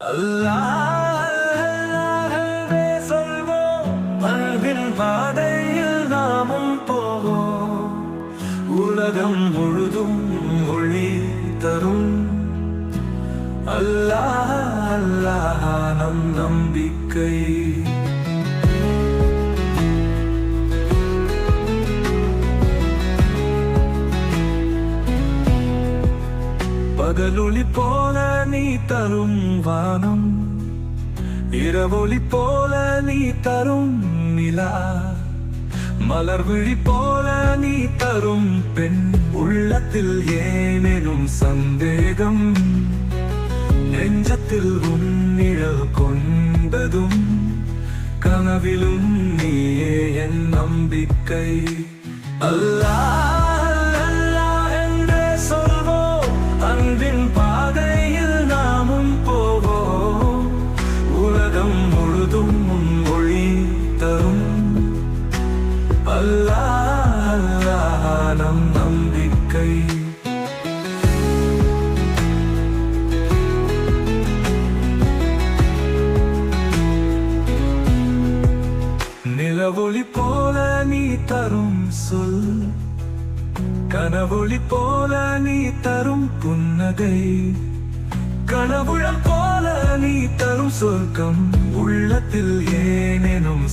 அல்லாஹ்வே சொல்வோம், அன்பின் பாதையில் நாமும் போவோம். உலகம் முழுதும் ஒளி தரும் அல்லாஹ், அல்லாஹ் நம் நம்பிக்கை. பகலொளி போல நீ தரும் வானம், இரவொளி போல நீ தரும் நிலா, மலர் விழி போல நீ தரும் பெண். உள்ளத்தில் ஏனெனும் சந்தேகம், நெஞ்சத்தில் உன் நிழல் கொண்டதும், கனவிலும் நீயே என் நம்பிக்கை. அல்லாஹ் அன்பின் பாதையில் நாமும் போவோம். உலகம் முழுதும் ஒளி தரும் அல்லாஹ், அல்லாஹ் நம் நம்பிக்கை. நிலவொளி போல நீ தரும் சொல், கனவொளி போல நீ தரும் புன்னகை, கனவுழல் போல நீ தரும் சொர்க்கம். உள்ளத்தில் ஏனெனும்